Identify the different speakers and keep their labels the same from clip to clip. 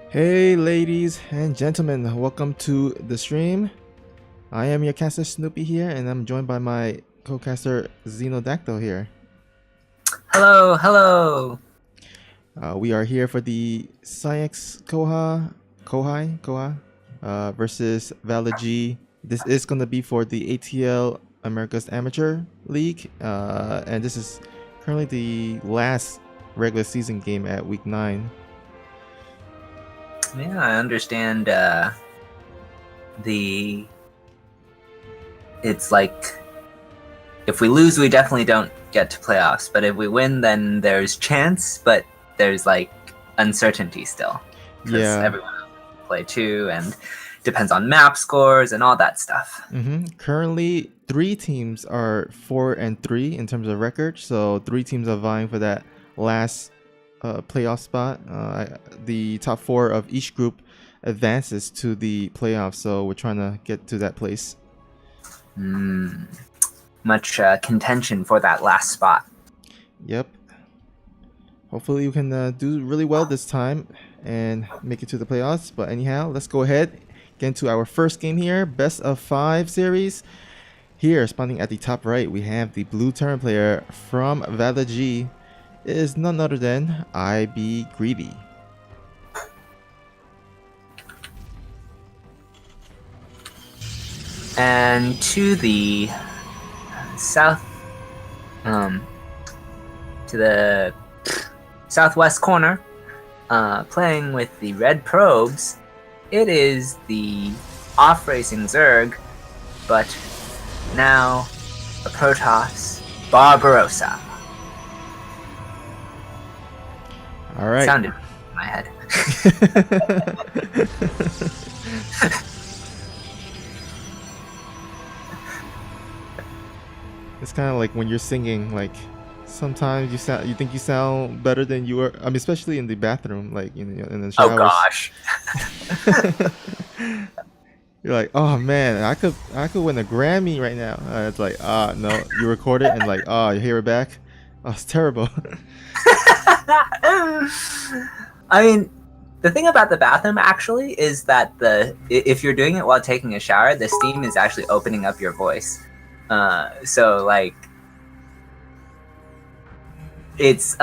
Speaker 1: Hey ladies and gentlemen, welcome to the stream. I am your caster Snoopy here, and I'm joined by my co-caster Xenodactyl here.
Speaker 2: Hello, hello.
Speaker 1: We are here for the PsiX Kohai versus ValidG. This is going to be for the ATL America's Amateur League, and this is currently the last regular season game at week 9.
Speaker 2: Yeah, I understand it's like if we lose we definitely don't get to playoffs, but if we win then there's chance, but there's like uncertainty still.
Speaker 1: Yeah.
Speaker 2: Everyone else can play too, and depends on map scores and all that stuff.
Speaker 1: Currently 3 teams are 4-3 in terms of record, so 3 teams are vying for that last playoff spot. The top 4 of each group advances to the playoffs, so we're trying to get to that place.
Speaker 2: Much contention for that last spot.
Speaker 1: Yep. Hopefully you can do really well this time and make it to the playoffs. But anyhow, let's go ahead, get into our first game here, best of 5 series. Here, spawning at the top right, we have the blue turn player from ValidG. It is none other than IB Greedy.
Speaker 2: And to the south, to the southwest corner, playing with the red probes, it is the off-racing Zerg, but now a Protoss Barbarossa.
Speaker 1: All right.
Speaker 2: Sounded in my head.
Speaker 1: It's kind of like when you're singing, like sometimes you think you sound better than you are. I mean, especially in the bathroom, like in the showers.
Speaker 2: Oh gosh.
Speaker 1: You're like, oh man, I could win a Grammy right now. It's like, no, you record it and like, you hear it back. Oh, it's terrible.
Speaker 2: I mean, the thing about the bathroom actually is that if you're doing it while taking a shower, the steam is actually opening up your voice. So like, it's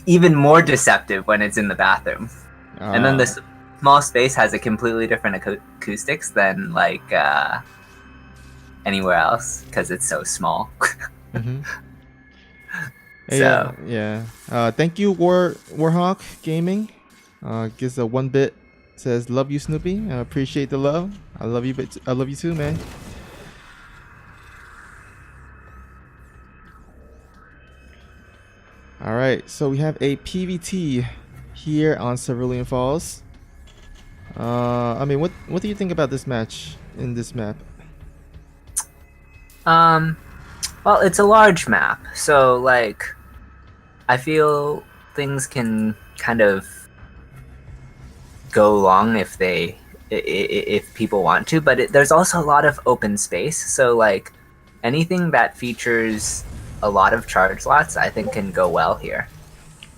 Speaker 2: even more deceptive when it's in the bathroom. And then the small space has a completely different acoustics than like anywhere else because it's so small. So
Speaker 1: yeah. Thank you, Warhawk Gaming. Gives a 1-bit, says love you, Snoopy. I appreciate the love. I love you, but I love you too, man. All right, so we have a PVT here on Cerulean Falls. I mean, what do you think about this match in this map?
Speaker 2: Well, it's a large map, so like I feel things can kind of go long if people want to, but there's also a lot of open space, so like anything that features a lot of charge lots I think can go well here.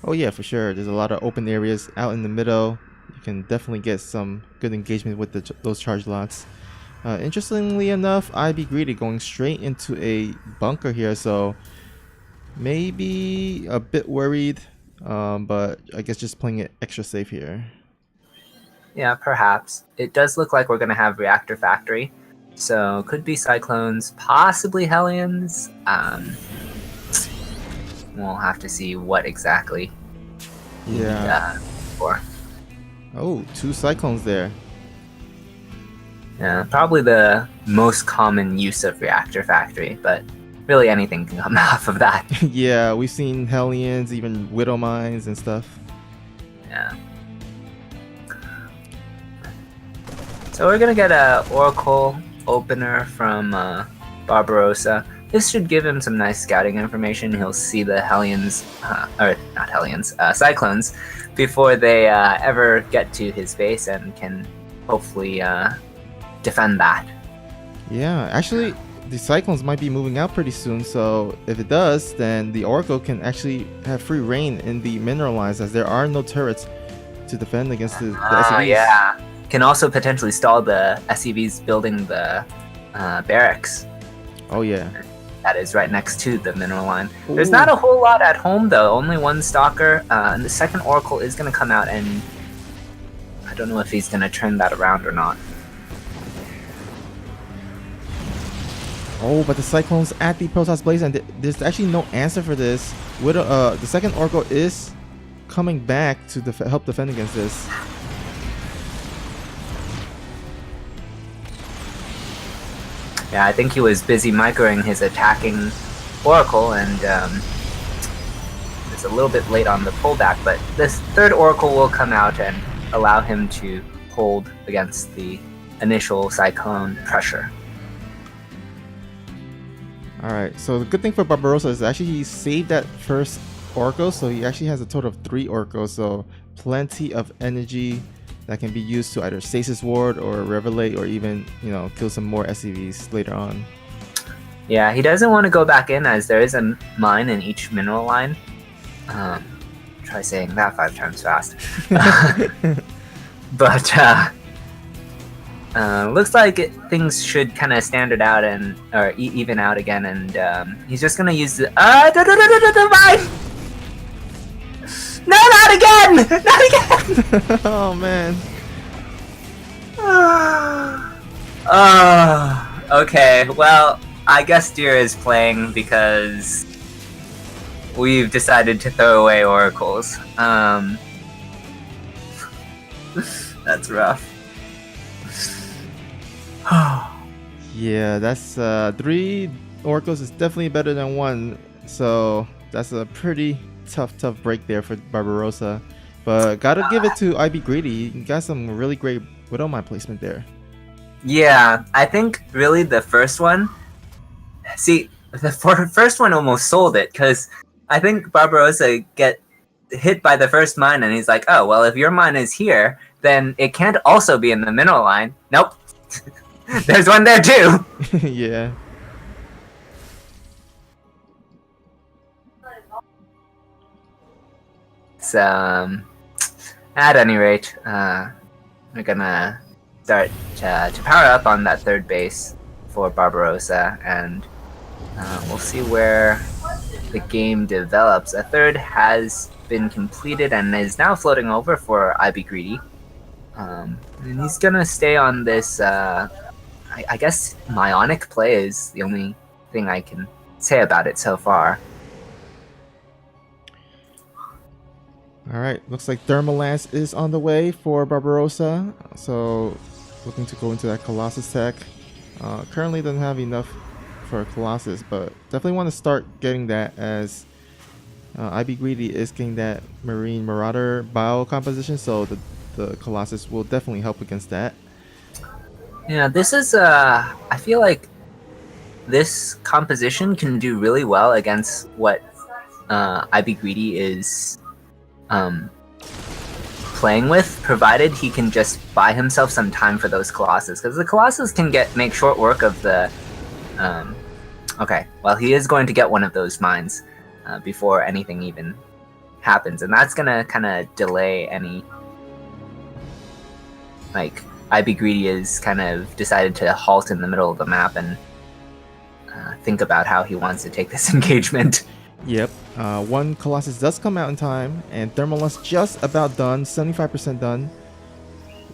Speaker 1: Oh yeah, for sure. There's a lot of open areas out in the middle. You can definitely get some good engagement with those charge lots. Interestingly enough, IB Greedy going straight into a bunker here, so maybe a bit worried, but I guess just playing it extra safe here.
Speaker 2: Yeah, perhaps. It does look like we're going to have Reactor Factory, so could be Cyclones, possibly Hellions. We'll have to see what exactly
Speaker 1: Yeah.
Speaker 2: for.
Speaker 1: Oh, 2 Cyclones there.
Speaker 2: Yeah, probably the most common use of Reactor Factory, but really anything can come off of that.
Speaker 1: Yeah, we've seen Hellions, even Widow Mines and stuff.
Speaker 2: Yeah. So we're gonna get a Oracle opener from Barbarossa. This should give him some nice scouting information. He'll see the Hellions, or not Hellions, Cyclones, before they ever get to his base and can hopefully defend that.
Speaker 1: Yeah, actually, the Cyclones might be moving out pretty soon, so if it does, then the Oracle can actually have free reign in the mineral lines, as there are no turrets to defend against the SCVs.
Speaker 2: Yeah. Can also potentially stall the SCVs building the barracks.
Speaker 1: Oh yeah.
Speaker 2: That is right next to the mineral line. Ooh. There's not a whole lot at home though, only one stalker, and the second Oracle is going to come out, and I don't know if he's going to turn that around or not.
Speaker 1: Oh, but the Cyclones at the Protoss Blaze, and there's actually no answer for this. The second Oracle is coming back to help defend against this.
Speaker 2: Yeah, I think he was busy microing his attacking Oracle, and it's a little bit late on the pullback, but this third Oracle will come out and allow him to hold against the initial Cyclone pressure.
Speaker 1: Alright, so the good thing for Barbarossa is actually he saved that first Oracle, so he actually has a total of 3 Oracles, so plenty of energy that can be used to either Stasis Ward or Revelate, or even, you know, kill some more SCVs later on.
Speaker 2: Yeah, he doesn't want to go back in, as there is a mine in each mineral line. Try saying that 5 times fast. But looks like things should kind of standard out or even out again, and he's just gonna use the mine. No, not again! Not again!
Speaker 1: Oh man.
Speaker 2: Okay, well, I guess Deer is playing because we've decided to throw away Oracles. That's rough.
Speaker 1: Yeah, that's 3 Oracles is definitely better than 1, so that's a pretty tough break there for Barbarossa, but gotta give it to IB Greedy. He got some really great Widow Mine placement there.
Speaker 2: Yeah, I think really the first one, the first one almost sold it, because I think Barbarossa get hit by the first mine and he's like, oh well, if your mine is here, then it can't also be in the mineral line. Nope. There's one there too.
Speaker 1: Yeah.
Speaker 2: So, at any rate, we're gonna start to power up on that third base for Barbarossa, and we'll see where the game develops. A third has been completed and is now floating over for IB Greedy. And he's gonna stay on this, I guess Myonic play is the only thing I can say about it so far.
Speaker 1: Alright, looks like Thermal Lance is on the way for Barbarossa, so looking to go into that Colossus tech. Currently doesn't have enough for Colossus, but definitely want to start getting that, as IB Greedy is getting that Marine Marauder bio composition, so the Colossus will definitely help against that.
Speaker 2: Yeah, this is I feel like this composition can do really well against what IB Greedy is playing with, provided he can just buy himself some time for those Colossus, because the Colossus can make short work of the okay, well, he is going to get one of those mines before anything even happens, and that's gonna kind of delay any, like, IB Greedy is kind of decided to halt in the middle of the map and think about how he wants to take this engagement.
Speaker 1: Yep. One Colossus does come out in time, and Thermalus just about done, 75% done.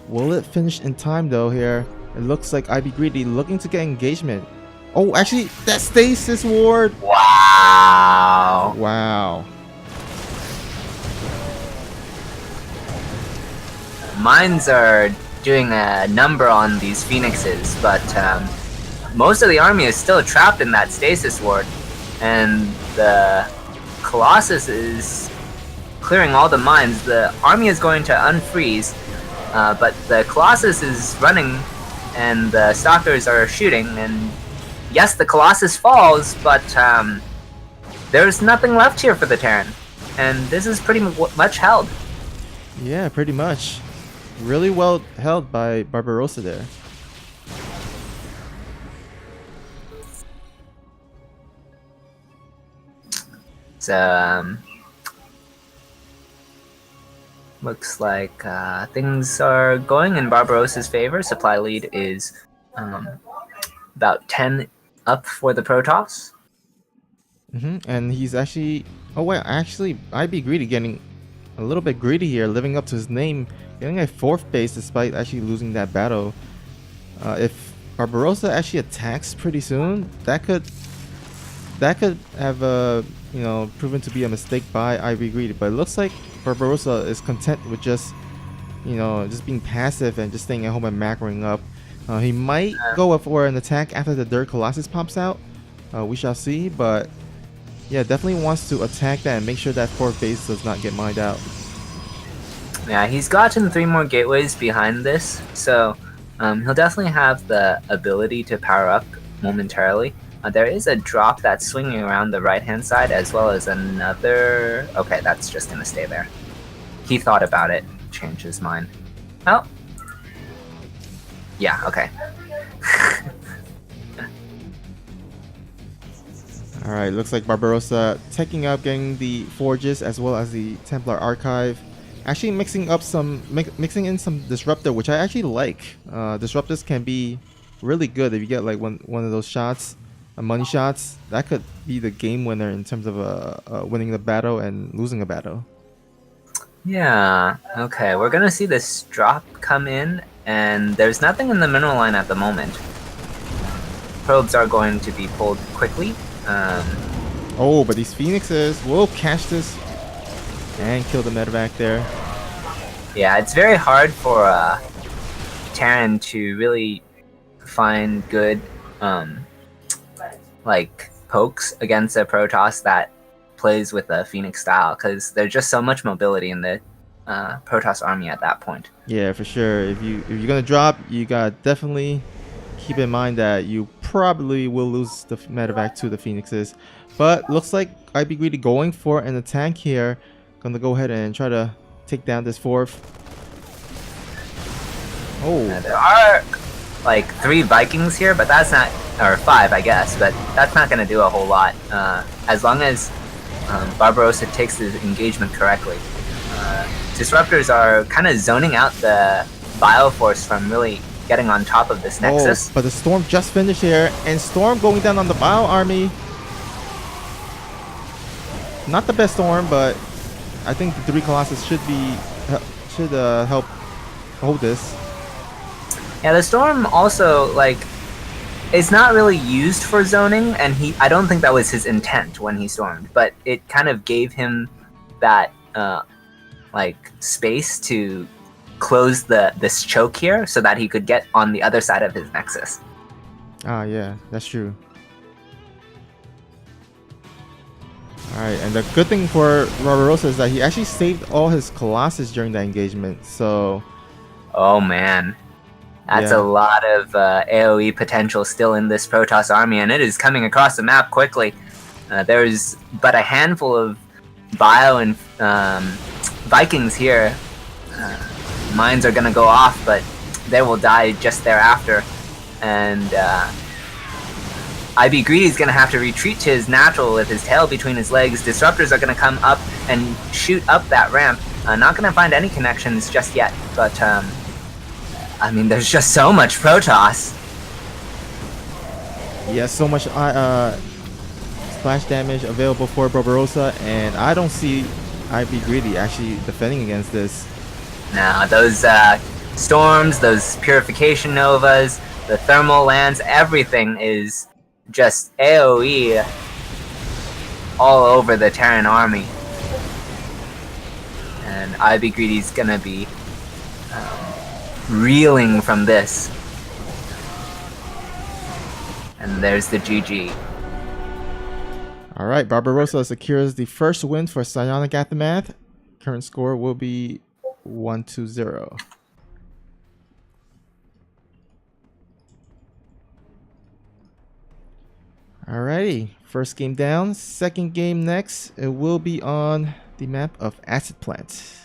Speaker 1: Will it finish in time though here? It looks like IB Greedy looking to get engagement. Oh, actually, that Stasis Ward!
Speaker 2: Wow.
Speaker 1: Wow.
Speaker 2: Mines are doing a number on these Phoenixes, but most of the army is still trapped in that Stasis Ward, and the Colossus is clearing all the mines. The army is going to unfreeze, but the Colossus is running, and the Stalkers are shooting, and yes, the Colossus falls, but there's nothing left here for the Terran, and this is pretty much held.
Speaker 1: Yeah, pretty much. Really well held by Barbarossa there.
Speaker 2: So, looks like things are going in Barbarossa's favor. Supply lead is about 10 up for the Protoss.
Speaker 1: And he's actually... Oh, wait, actually, IB Greedy getting a little bit greedy here, living up to his name, getting a 4th base despite actually losing that battle. If Barbarossa actually attacks pretty soon, that could have proven to be a mistake by IB Greedy. But it looks like Barbarossa is content with just being passive and just staying at home and macroing up. He might go up for an attack after the third Colossus pops out. We shall see, but yeah, definitely wants to attack that and make sure that 4th base does not get mined out.
Speaker 2: Yeah, he's gotten 3 more gateways behind this, so he'll definitely have the ability to power up momentarily. There is a drop that's swinging around the right-hand side, as well as another... Okay, that's just going to stay there. He thought about it, changed his mind. Oh. Yeah, okay.
Speaker 1: Alright, looks like Barbarossa taking up, getting the Forges as well as the Templar Archive. Actually mixing in some Disruptor, which I actually like. Disruptors can be really good if you get like one of those shots, money shots. That could be the game winner in terms of winning the battle and losing a battle.
Speaker 2: Yeah, okay, we're gonna see this drop come in, and there's nothing in the mineral line at the moment. Probes are going to be pulled quickly.
Speaker 1: Oh, but these Phoenixes will catch this and kill the medevac there.
Speaker 2: Yeah, it's very hard for Terran to really find good like pokes against a Protoss that plays with a Phoenix style, because there's just so much mobility in the Protoss army at that point.
Speaker 1: Yeah, for sure. If you're gonna drop, you gotta definitely keep in mind that you probably will lose the medevac to the Phoenixes. But looks like IB Greedy going for an attack here. Gonna go ahead and try to take down this 4th. Oh.
Speaker 2: There are like 3 Vikings here, but that's not, or 5 I guess, but that's not gonna do a whole lot. As long as Barbarossa takes the engagement correctly. Disruptors are kind of zoning out the Bioforce from really getting on top of this Nexus.
Speaker 1: Oh, but the Storm just finished here, and Storm going down on the Bio army. Not the best Storm, but I think the 3 Colossus should help hold this.
Speaker 2: Yeah, the Storm also, like, it's not really used for zoning, and I don't think that was his intent when he stormed, but it kind of gave him that like space to close this choke here so that he could get on the other side of his Nexus.
Speaker 1: Ah, yeah, that's true. Alright, and the good thing for Barbarossa is that he actually saved all his Colossus during that engagement, so...
Speaker 2: Oh man. That's a
Speaker 1: yeah.
Speaker 2: lot of AoE potential still in this Protoss army, and it is coming across the map quickly. There's but a handful of Bio and Vikings here. Mines are gonna go off, but they will die just thereafter. And IB Greedy's gonna have to retreat to his natural with his tail between his legs. Disruptors are gonna come up and shoot up that ramp. Not gonna find any connections just yet, but I mean, there's just so much Protoss.
Speaker 1: Yeah, so much splash damage available for Barbarossa, and I don't see IB Greedy actually defending against this.
Speaker 2: Now, those storms, those purification novas, the thermal lands, everything is just AoE all over the Terran army. And IB Greedy's gonna be reeling from this. And there's the GG.
Speaker 1: Alright, Barbarossa secures the first win for Psionic Aftermath. Current score will be 1-0. Alrighty, first game down. Second game next. It will be on the map of Acid Plant.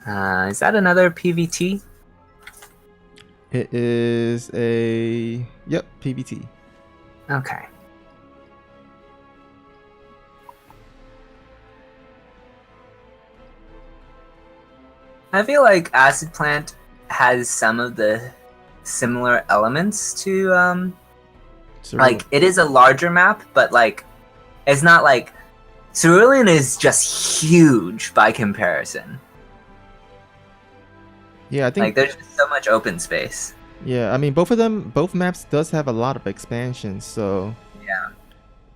Speaker 2: Is that another PVT?
Speaker 1: It is a... yep, PBT.
Speaker 2: Okay. I feel like Acid Plant has some of the similar elements to like it is a larger map, but like it's not like Cerulean is just huge by comparison.
Speaker 1: Yeah, I think
Speaker 2: like there's just so much open space.
Speaker 1: Yeah, I mean both maps does have a lot of expansions, so
Speaker 2: Yeah.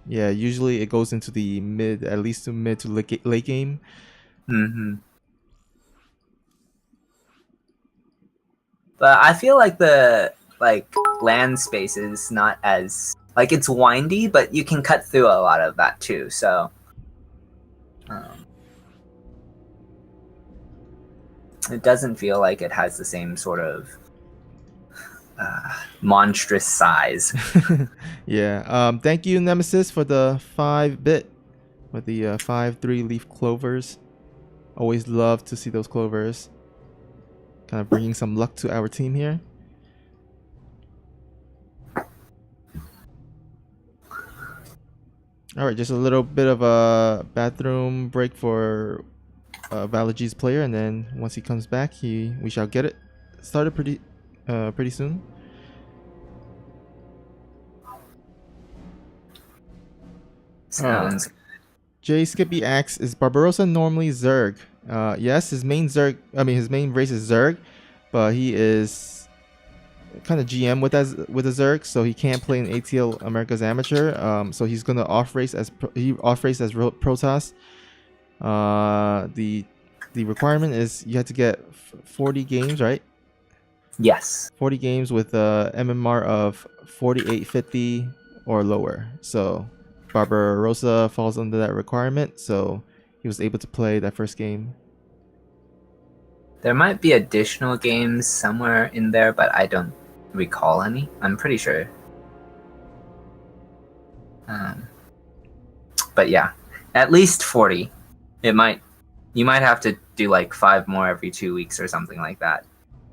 Speaker 1: yeah, usually it goes into the mid, at least to mid to late game.
Speaker 2: Mm-hmm. But I feel like the land space is not as like it's windy, but you can cut through a lot of that too. So it doesn't feel like it has the same sort of monstrous size.
Speaker 1: Yeah. Thank you, Nemesis, for the 5-bit with the 5-3 leaf clovers. Always love to see those clovers. Kind of bringing some luck to our team here. All right, just a little bit of a bathroom break for ValidG's player, and then once he comes back, we shall get it started pretty soon.
Speaker 2: Sounds.
Speaker 1: J Skippy asks, is Barbarossa normally Zerg? Yes, his main race is Zerg, but he is kind of GM with a Zerg, so he can't play in ATL America's Amateur. So he's gonna off race as Protoss. The requirement is you have to get 40 games, right?
Speaker 2: Yes.
Speaker 1: 40 games with a MMR of 4850 or lower. So Barbarossa falls under that requirement, so he was able to play that first game.
Speaker 2: There might be additional games somewhere in there, but I don't recall any. I'm pretty sure. But yeah, at least 40. You might have to do like 5 more every 2 weeks or something like that.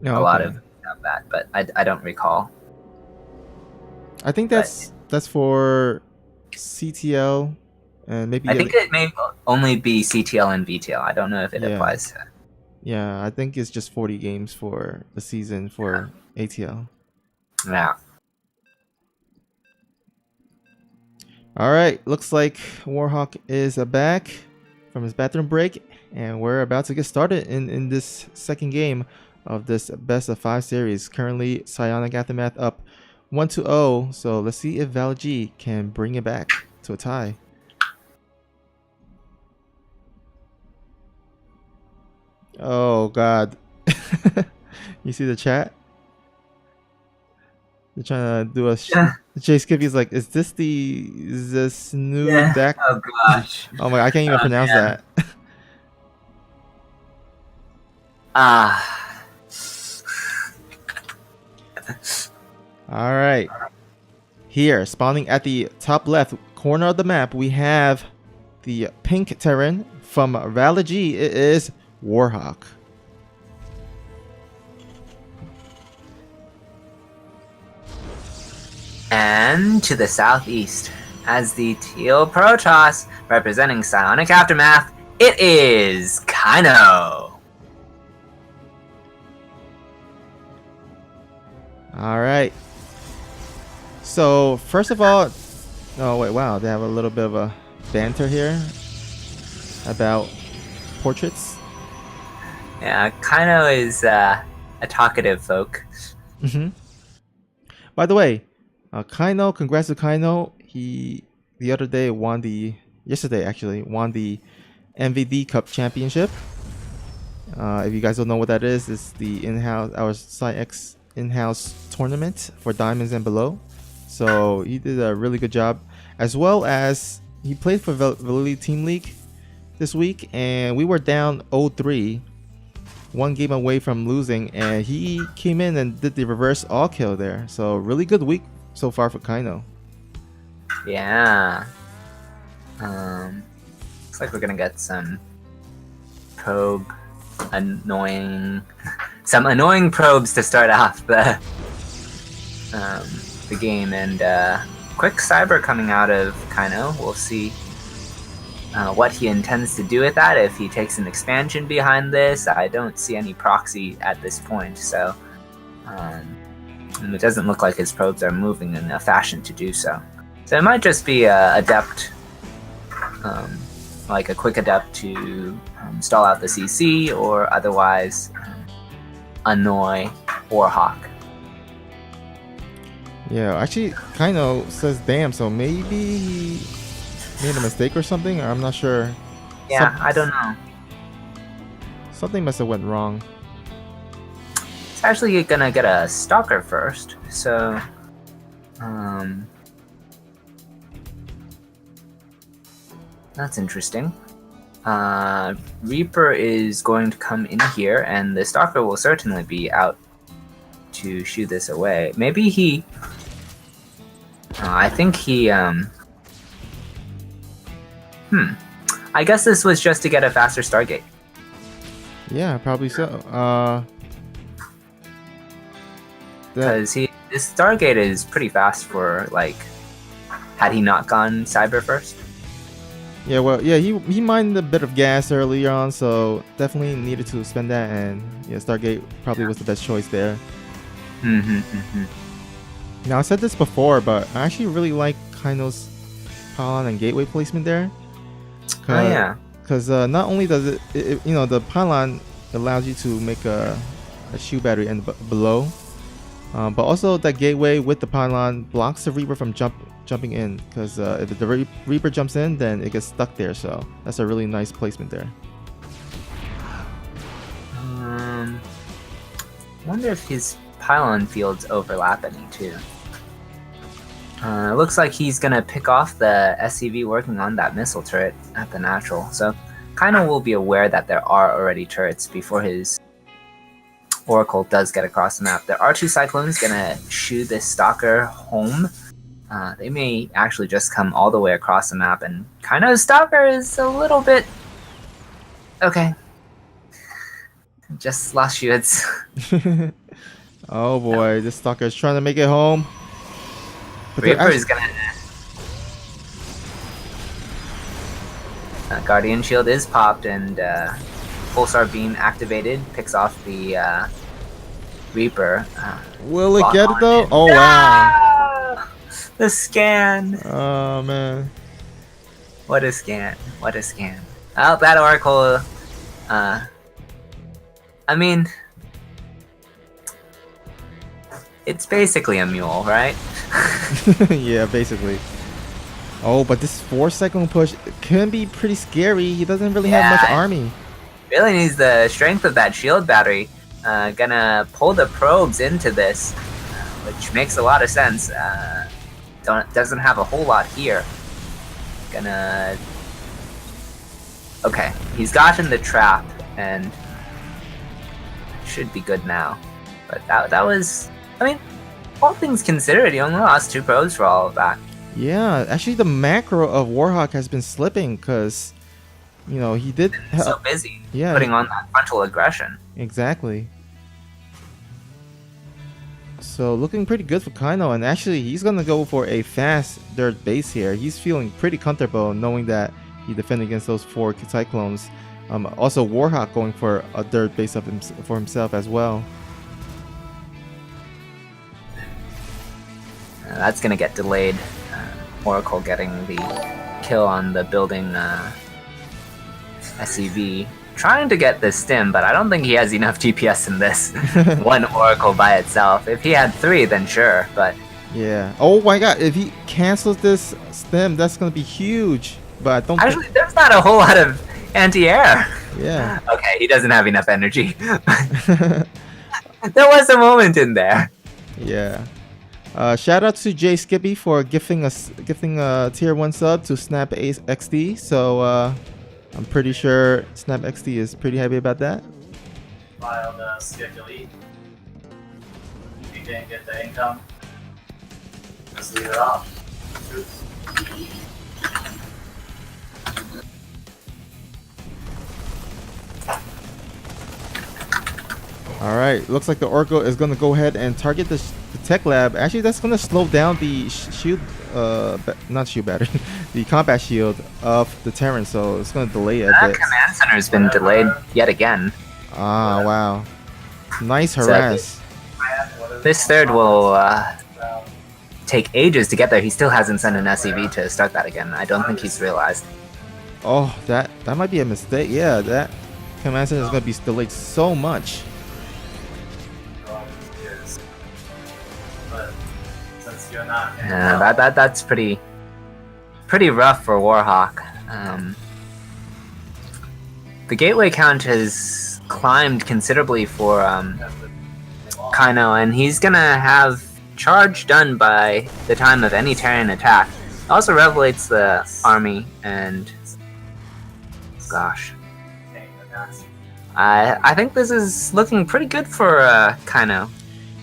Speaker 1: Oh,
Speaker 2: a lot of that, but I don't recall.
Speaker 1: I think that's for CTL and maybe.
Speaker 2: I think it may only be CTL and VTL. I don't know if it applies to.
Speaker 1: Yeah, I think it's just 40 games for the season for ATL.
Speaker 2: Yeah.
Speaker 1: All right, looks like Warhawk is back from his bathroom break, and we're about to get started in this second game of this best of 5 series. Currently, Psionic Aftermath up 1-0. So let's see if ValidG can bring it back to a tie. Oh God. You see the chat? They're trying to do a.
Speaker 2: Yeah.
Speaker 1: Jay Skippy's like, is this new
Speaker 2: Yeah.
Speaker 1: deck?
Speaker 2: Oh gosh.
Speaker 1: Oh my, I can't even
Speaker 2: Oh
Speaker 1: pronounce
Speaker 2: man.
Speaker 1: that.
Speaker 2: Ah.
Speaker 1: All right. Here, spawning at the top left corner of the map, we have the pink Terran from ValidG. It is Warhawk.
Speaker 2: And to the southeast, as the teal Protoss representing Psionic Aftermath, it is Kaino.
Speaker 1: All right. So first of all, oh wait, wow, they have a little bit of a banter here about portraits.
Speaker 2: Yeah, Kaino is a talkative folk.
Speaker 1: Mm-hmm. By the way, Kaino, congrats to Kaino. He the other day yesterday actually won the MVD Cup Championship. If you guys don't know what that is, it's the our PsiX in-house tournament for diamonds and below. So he did a really good job, as well as he played for ValidG Team League this week, and we were down 0-3, one game away from losing, and he came in and did the reverse all kill there. So really good week so far for Kaino.
Speaker 2: Yeah. Looks like we're gonna get some annoying probes to start off the game, and quick cyber coming out of Kaino. We'll see what he intends to do with that. If he takes an expansion behind this, I don't see any proxy at this point, so and it doesn't look like his probes are moving in a fashion to do so. So it might just be a adept, like a quick adept to stall out the CC, or otherwise annoy Warhawk.
Speaker 1: Yeah, actually, Kaino says damn, so maybe he made a mistake or something. I'm not sure.
Speaker 2: Yeah, I don't know.
Speaker 1: Something must have went wrong.
Speaker 2: It's actually gonna get a Stalker first, so that's interesting. Reaper is going to come in here, and the Stalker will certainly be out to shoo this away. Maybe he... I think he... I guess this was just to get a faster Stargate.
Speaker 1: Yeah, probably so.
Speaker 2: Because this Stargate is pretty fast for, like, had he not gone Cyber first.
Speaker 1: Yeah, well, yeah, he mined a bit of gas earlier on, so definitely needed to spend that, and yeah, Stargate probably was the best choice there. Now, I said this before, but I actually really like Kaino's pylon and gateway placement there.
Speaker 2: Oh yeah.
Speaker 1: Because not only does it, you know, the pylon allows you to make a shoe battery and below, but also that gateway with the pylon blocks the Reaper from jumping in. Because if the Reaper jumps in, then it gets stuck there. So that's a really nice placement there.
Speaker 2: Wonder if his pylon fields overlap any too. Looks like he's gonna pick off the SCV working on that missile turret at the natural, so Kaino will be aware that there are already turrets before his Oracle does get across the map. There are two Cyclones gonna shoo this Stalker home. They may actually just come all the way across the map, and Kaino's Stalker is a little bit... Okay. Just lost shields.
Speaker 1: Oh boy, this Stalker is trying to make it home. But
Speaker 2: Reaper is gonna... Guardian Shield is popped, and Pulsar Beam activated, picks off the Reaper.
Speaker 1: Will it get it though? Oh wow.
Speaker 2: The scan!
Speaker 1: Oh man.
Speaker 2: What a scan. What a scan. Oh, that Oracle... I mean... It's basically a mule, right?
Speaker 1: Yeah, basically. Oh, but this 4-second push can be pretty scary. He doesn't really have much army.
Speaker 2: Really needs the strength of that shield battery. Gonna pull the probes into this. which makes a lot of sense. Doesn't have a whole lot here. Gonna... Okay, he's gotten the trap, and should be good now. But that was... I mean, all things considered, he only lost 2 probes for all of that.
Speaker 1: Yeah, actually the macro of Warhawk has been slipping because, you know, he did...
Speaker 2: So busy
Speaker 1: yeah,
Speaker 2: putting on that frontal aggression.
Speaker 1: Exactly. So looking pretty good for Kaino, and actually he's gonna go for a fast dirt base here. He's feeling pretty comfortable knowing that he defended against those 4 Cyclones. Also Warhawk going for a dirt base for himself as well.
Speaker 2: That's gonna get delayed. Oracle getting the kill on the building SCV. Trying to get the stim, but I don't think he has enough GPS in this. 1 Oracle by itself. If he had 3, then sure, but...
Speaker 1: Yeah. Oh my god, if he cancels this stim, that's gonna be huge. But I don't
Speaker 2: Actually, there's not a whole lot of anti-air.
Speaker 1: Yeah.
Speaker 2: Okay, he doesn't have enough energy. There was a moment in there.
Speaker 1: Yeah. Shout out to Jay Skippy for gifting a tier 1 sub to Snap XD. So I'm pretty sure Snap XD is pretty happy about that.
Speaker 3: File the schedule E. If you didn't get the income, just leave it off. Oops.
Speaker 1: Alright, looks like the Oracle is going to go ahead and target the tech lab. Actually, that's going to slow down the shield, not shield battery, the combat shield of the Terran, so it's going to delay it a
Speaker 2: That
Speaker 1: bit.
Speaker 2: command center has been delayed yet again.
Speaker 1: Ah, wow. Nice harass.
Speaker 2: This third will take ages to get there. He still hasn't sent an SCV to start that again. I don't think he's realized.
Speaker 1: Oh, that might be a mistake. Yeah, that command center is going to be delayed so much.
Speaker 2: That's pretty rough for Warhawk. The gateway count has climbed considerably for Kaino, and he's gonna have charge done by the time of any Terran attack. Also revelates the army, and gosh, I think this is looking pretty good for Kaino.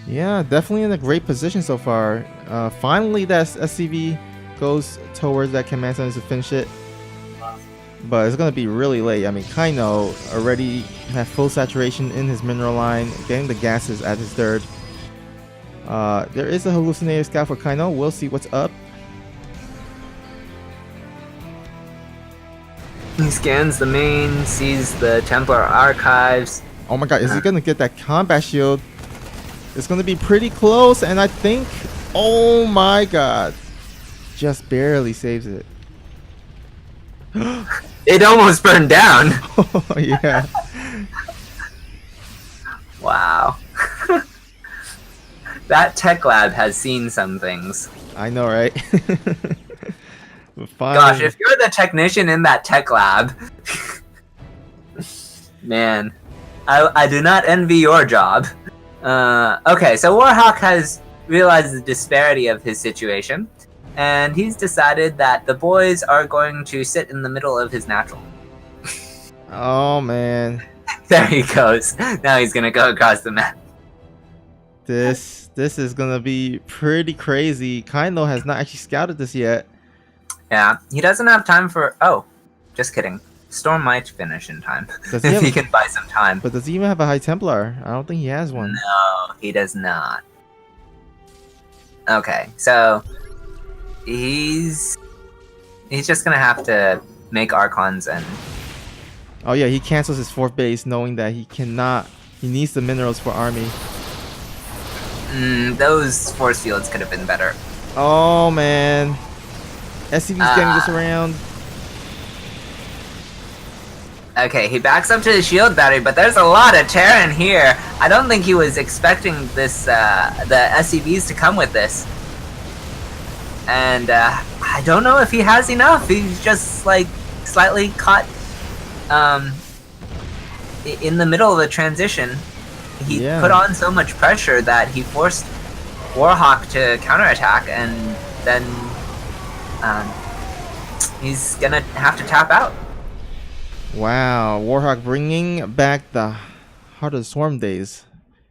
Speaker 1: Yeah, definitely in a great position so far. Finally, that SCV goes towards that command center to finish it. But it's going to be really late. I mean, Kaino already have full saturation in his mineral line, getting the gases at his third. There is a hallucinator scout for Kaino. We'll see what's up.
Speaker 2: He scans the main, sees the Templar archives.
Speaker 1: Oh my god, is he going to get that combat shield? It's going to be pretty close, and I think... Oh my god. Just barely saves it.
Speaker 2: It almost burned down.
Speaker 1: Oh, yeah.
Speaker 2: Wow. That tech lab has seen some things.
Speaker 1: I know, right?
Speaker 2: Gosh, if you're the technician in that tech lab, man, I do not envy your job. Okay, so Warhawk has realized the disparity of his situation, and he's decided that the boys are going to sit in the middle of his natural.
Speaker 1: Oh man.
Speaker 2: There he goes. Now he's gonna go across the map.
Speaker 1: This is gonna be pretty crazy. Kaino has not actually scouted this yet.
Speaker 2: Yeah, he doesn't have time for... Oh, just kidding. Storm might finish in time.
Speaker 1: Does he
Speaker 2: if
Speaker 1: have
Speaker 2: he can buy some time.
Speaker 1: But does he even have a High Templar? I don't think he has one.
Speaker 2: No, he does not. Okay, so he's just gonna have to make Archons and...
Speaker 1: Oh yeah, he cancels his 4th base knowing that he cannot... He needs the minerals for army.
Speaker 2: Those force fields could have been better.
Speaker 1: Oh man. SCV's getting this around.
Speaker 2: Okay, he backs up to the shield battery, but there's a lot of Terran here. I don't think he was expecting this, the SCVs to come with this. And, I don't know if he has enough. He's just, like, slightly caught, in the middle of the transition. He put on so much pressure that he forced Warhawk to counterattack, and then he's gonna have to tap out.
Speaker 1: Wow, Warhawk bringing back the Heart of the Swarm days.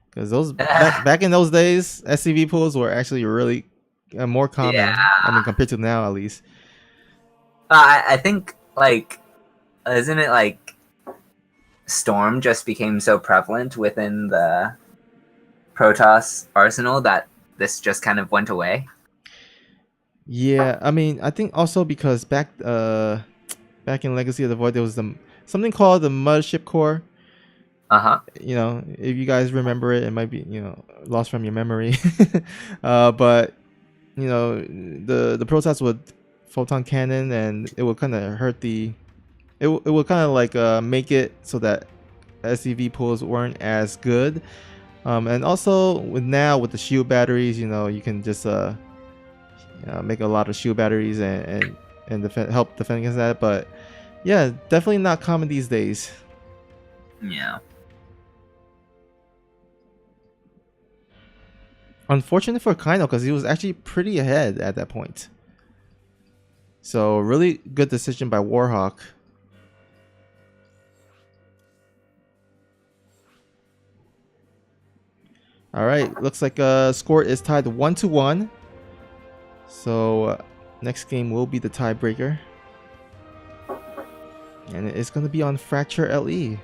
Speaker 1: Because those back in those days, SCV pools were actually really more common.
Speaker 2: Yeah.
Speaker 1: I mean, compared to now, at least.
Speaker 2: I think, like, isn't it like Storm just became so prevalent within the Protoss arsenal that this just kind of went away?
Speaker 1: Yeah, I mean, I think also because back in Legacy of the Void, there was something called the Mothership Core. You know, if you guys remember it, it might be, you know, lost from your memory. But you know, the Protoss would photon cannon, and it would kind of hurt it would kind of like make it so that SCV pools weren't as good. And also with the shield batteries, you know, you can just make a lot of shield batteries and help defend against that. But yeah, definitely not common these days.
Speaker 2: Yeah.
Speaker 1: Unfortunate for Kaino, because he was actually pretty ahead at that point. So really good decision by Warhawk. All right, looks like score is tied 1-1. So next game will be the tiebreaker, and it's going to be on Fracture LE.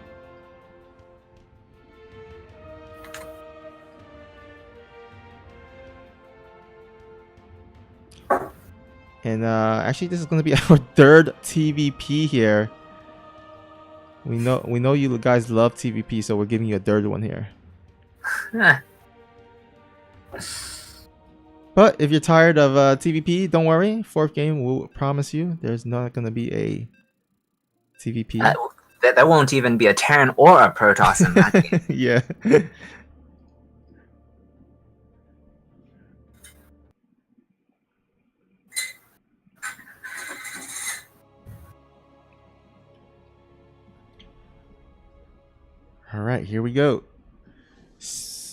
Speaker 1: And actually, this is going to be our third TVP here. We know you guys love TVP, so we're giving you a third one here. But if you're tired of TVP, don't worry. Fourth game, we'll promise you there's not going to be a TVP.
Speaker 2: There won't even be a Terran or a Protoss in that game.
Speaker 1: Yeah. All right, here we go.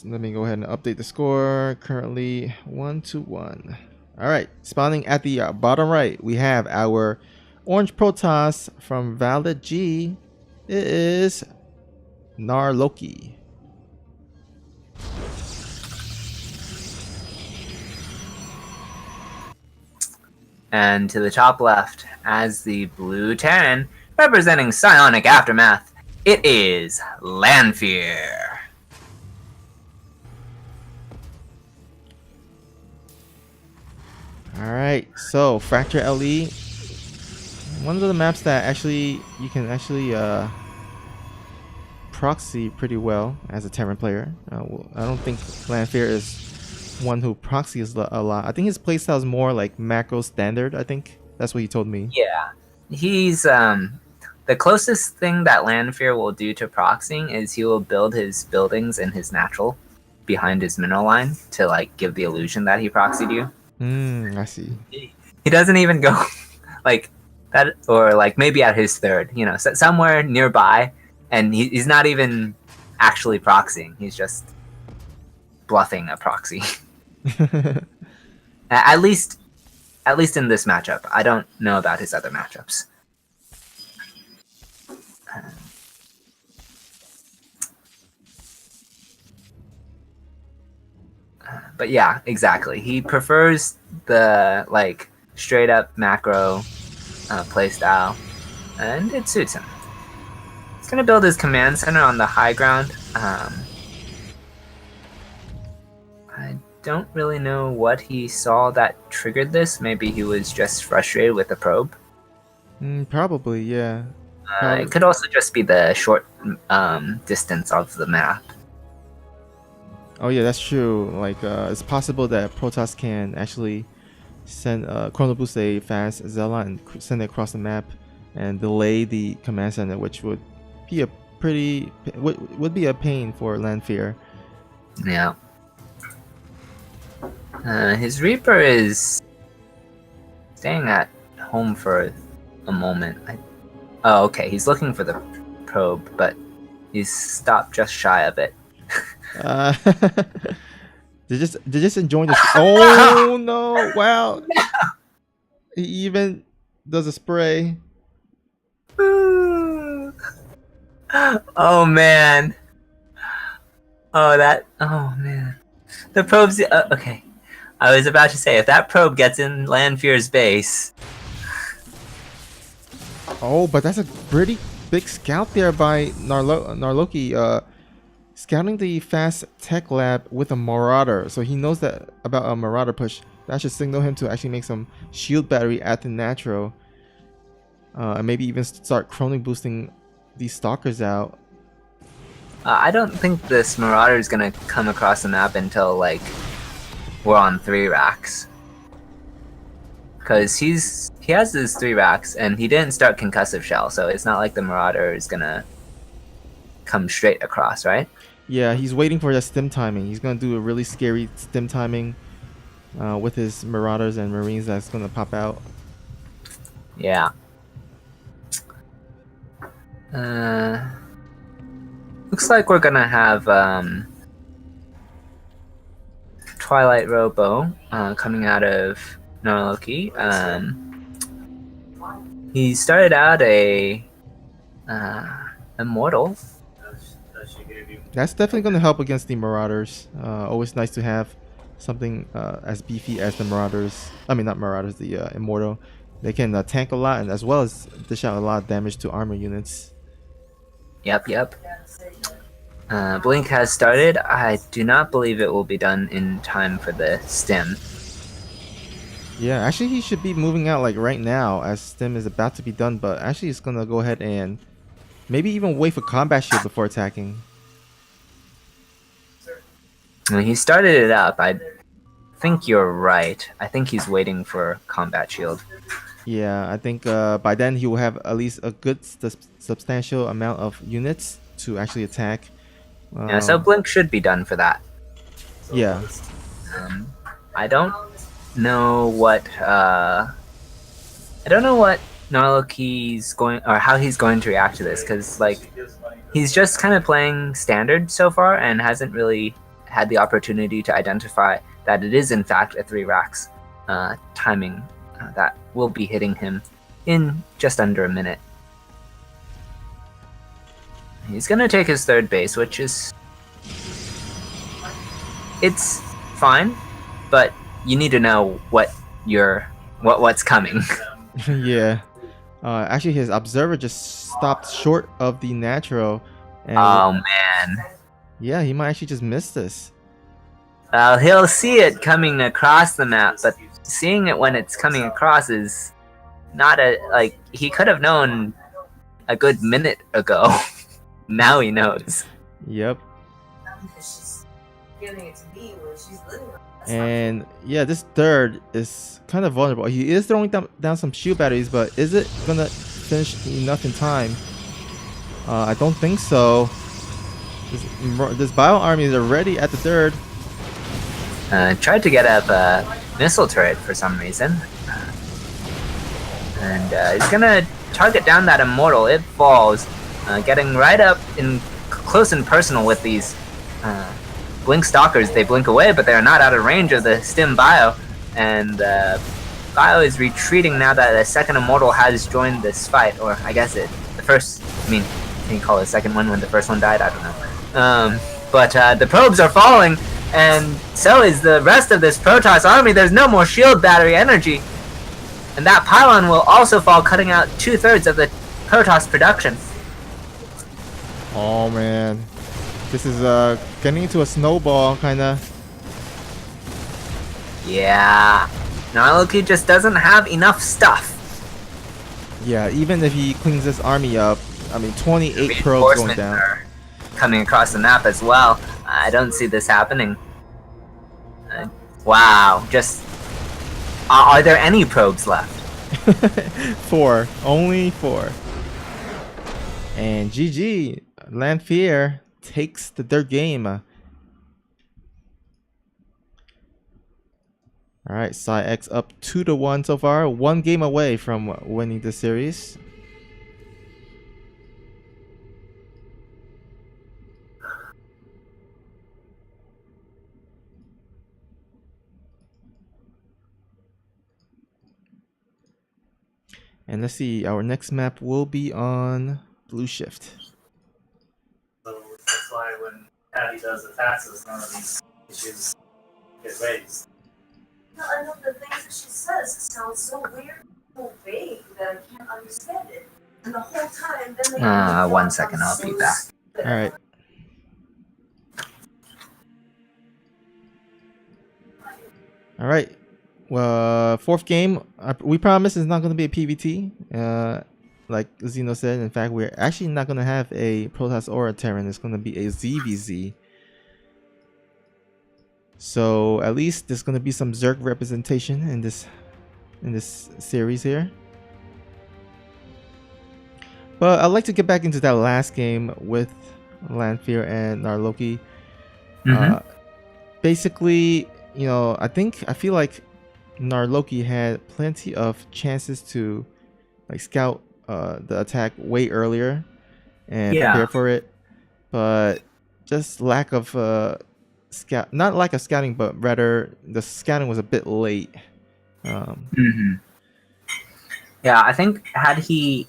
Speaker 1: Let me go ahead and update the score. Currently 1-1. All right, spawning at the bottom right, we have our Orange Protoss from ValidG. It is Narloki.
Speaker 2: And to the top left, as the blue Terran, representing Psionic Aftermath, it is Lanfear.
Speaker 1: All right, so Fracture LE, one of the maps that actually you can actually proxy pretty well as a Terran player. I don't think Lanfear is one who proxies a lot. I think his playstyle is more like macro standard. I think that's what he told me.
Speaker 2: Yeah, he's the closest thing that Lanfear will do to proxying is he will build his buildings in his natural behind his mineral line to like give the illusion that he proxied you.
Speaker 1: I see.
Speaker 2: He doesn't even go like that, or like maybe at his third, you know, somewhere nearby, and he's not even actually proxying. He's just bluffing a proxy. At least in this matchup. I don't know about his other matchups. But yeah, exactly. He prefers the like straight up macro playstyle, and it suits him. He's gonna build his command center on the high ground. I don't really know what he saw that triggered this. Maybe he was just frustrated with the probe.
Speaker 1: Probably, yeah.
Speaker 2: It could also just be the short distance of the map.
Speaker 1: Oh yeah, that's true. Like, it's possible that Protoss can actually send Chrono Boost a fast Zella and send it across the map and delay the command center, which would be a would be a pain for Lanfear.
Speaker 2: Yeah. His Reaper is staying at home for a moment. Oh, okay. He's looking for the probe, but he's stopped just shy of it.
Speaker 1: They're just enjoying this. Oh no! Wow. He even does a spray.
Speaker 2: Oh man. Oh that. Oh man. The probe's okay. I was about to say if that probe gets in Lanfear's base.
Speaker 1: Oh, but that's a pretty big scout there by Narloki. Scouting the fast tech lab with a marauder, so he knows that about a marauder push. That should signal him to actually make some shield battery at the natural, and maybe even start chroning boosting these stalkers out.
Speaker 2: I don't think this marauder is gonna come across the map until like we're on 3 racks. Because he has his 3 racks and he didn't start concussive shell, so it's not like the marauder is gonna come straight across, right?
Speaker 1: Yeah, he's waiting for that stim timing. He's gonna do a really scary stim timing with his marauders and marines that's gonna pop out.
Speaker 2: Yeah. Looks like we're gonna have Twilight Robo coming out of Norloki. He started out a Immortal.
Speaker 1: That's definitely gonna help against the marauders. Always nice to have something as beefy as the marauders. I mean, not marauders, the immortal. They can tank a lot and as well as dish out a lot of damage to armor units.
Speaker 2: Yep. Blink has started. I do not believe it will be done in time for the stim.
Speaker 1: Yeah, actually he should be moving out like right now as stim is about to be done, but actually he's gonna go ahead and maybe even wait for combat shield before attacking.
Speaker 2: When he started it up, I think you're right. I think he's waiting for combat shield.
Speaker 1: Yeah, I think by then he will have at least a good substantial amount of units to actually attack.
Speaker 2: Yeah, so Blink should be done for that.
Speaker 1: Yeah.
Speaker 2: I don't know what Narloki's going or how he's going to react to this, because like he's just kind of playing standard so far and hasn't really had the opportunity to identify that it is in fact a 3 racks timing that will be hitting him in just under a minute. He's gonna take his 3rd base, which is it's fine, but you need to know what's coming.
Speaker 1: Yeah. Actually, his observer just stopped short of the natural. And
Speaker 2: Oh man.
Speaker 1: yeah, he might actually just miss this.
Speaker 2: He'll see it coming across the map, but seeing it when it's coming across is not like he could have known a good minute ago. Now he knows.
Speaker 1: Yep.
Speaker 4: She's giving it to me when she's living.
Speaker 1: And yeah, this 3rd is kind of vulnerable. He is throwing down some shield batteries, but is it gonna finish enough in time? I don't think so. This bio army is already at the 3rd.
Speaker 2: Tried to get up a missile turret for some reason. And he's gonna target down that immortal. It falls, getting right up in close and personal with these Blink stalkers. They blink away, but they're not out of range of the stim bio. And bio is retreating now that the 2nd immortal has joined this fight. Or I guess the first, I mean, can you call it the 2nd one when the 1st one died? I don't know. But the probes are falling, and so is the rest of this Protoss army. There's no more shield battery energy. And that pylon will also fall, cutting out 2/3 of the Protoss production.
Speaker 1: Oh man, this is getting into a snowball kind of.
Speaker 2: Yeah, Narloki just doesn't have enough stuff.
Speaker 1: Yeah, even if he cleans this army up, I mean 28 probes going down.
Speaker 2: Are coming across the map as well. I don't see this happening. Wow, just are there any probes left?
Speaker 1: 4, only 4. And GG, Lanfear takes the 3rd game. All right, PsiX up 2-1 so far, 1 game away from winning the series. And let's see, our next map will be on Blue Shift.
Speaker 3: So that's why when Patty does the taxes, none of these issues get raised.
Speaker 4: No, I know the things that she says sound so weird, so vague that I can't understand it. And the whole time, then they
Speaker 2: 1 second, I'll be back.
Speaker 1: All right. All right. Well, fourth game. We promise it's not going to be a PvT. Like Zeno said, in fact, we're actually not going to have a Protoss or a Terran. It's going to be a ZVZ. So at least there's going to be some Zerg representation in this series here. But I'd like to get back into that last game with Lanfear and Narloki. Basically, you know, I feel like Narloki had plenty of chances to like scout the attack way earlier and prepare for it, but just lack of not lack of scouting, but rather the scouting was a bit late.
Speaker 2: Yeah, I think had he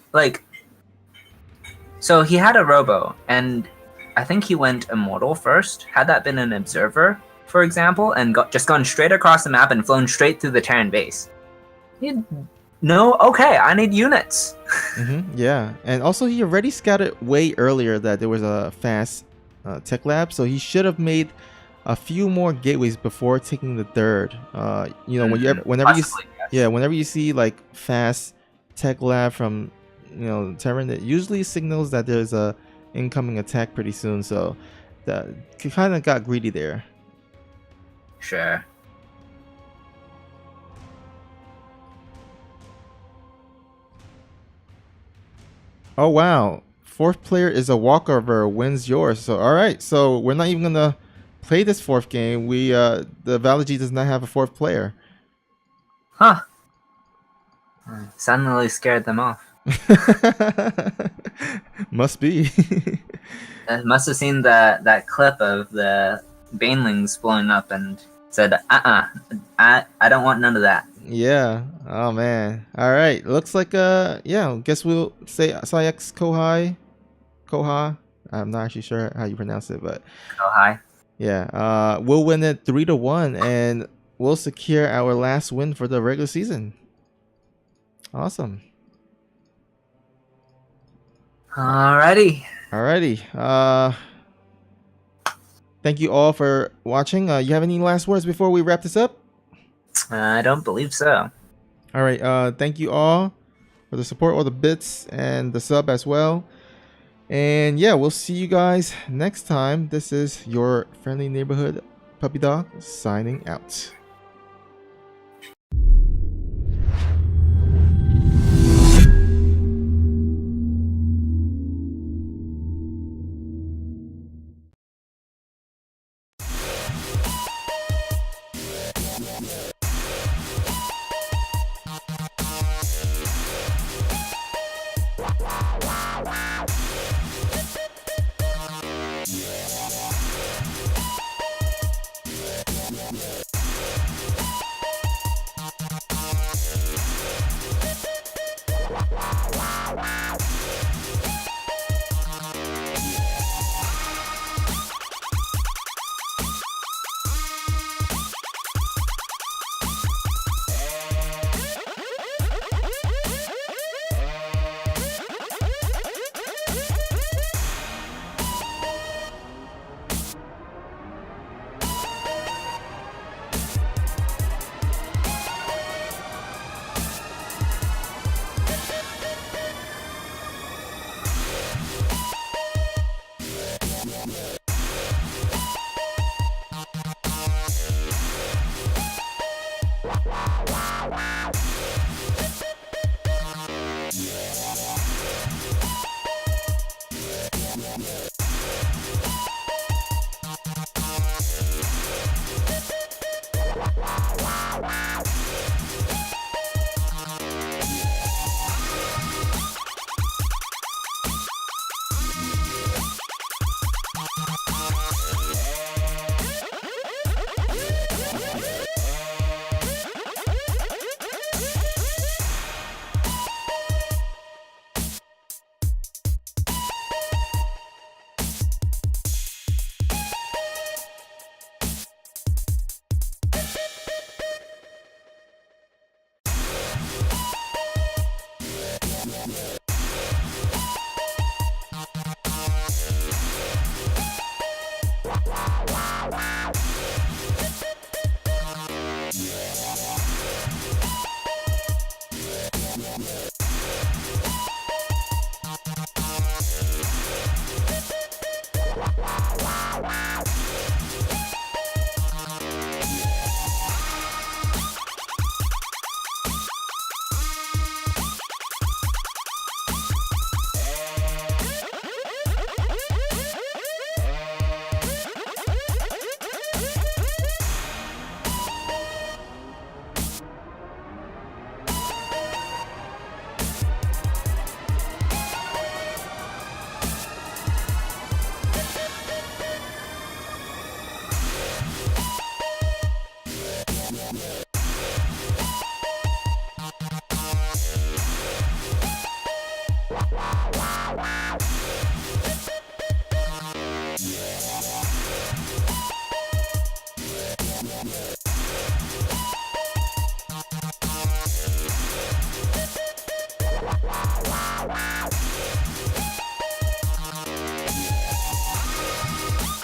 Speaker 2: so he had a robo, and I think he went immortal first. Had that been an observer, for example, and just gone straight across the map and flown straight through the Terran base, he'd know, okay, I need units.
Speaker 1: Yeah, and also he already scouted way earlier that there was a fast tech lab, so he should have made a few more gateways before taking the third. You know, whenever you see like fast tech lab from, you know, Terran, it usually signals that there's a incoming attack pretty soon. So that kind of got greedy there.
Speaker 2: Sure.
Speaker 1: Oh wow, fourth player is a walkover, wins yours. So all right, so we're not even gonna play this fourth game. We the ValidG does not have a fourth player.
Speaker 2: Huh. Suddenly scared them off.
Speaker 1: Must be.
Speaker 2: Must have seen that clip of the banelings blowing up and said, I don't want none of that.
Speaker 1: Yeah. Oh man. All right. Looks like yeah. Guess we'll say PsiX Kohai. I'm not actually sure how you pronounce it, but
Speaker 2: Kohai.
Speaker 1: Yeah. We'll win it 3-1, and we'll secure our last win for the regular season. Awesome.
Speaker 2: Alrighty.
Speaker 1: Thank you all for watching. You have any last words before we wrap this up?
Speaker 2: I don't believe so.
Speaker 1: All right. Thank you all for the support, all the bits, and the sub as well. And yeah, we'll see you guys next time. This is your friendly neighborhood puppy dog signing out.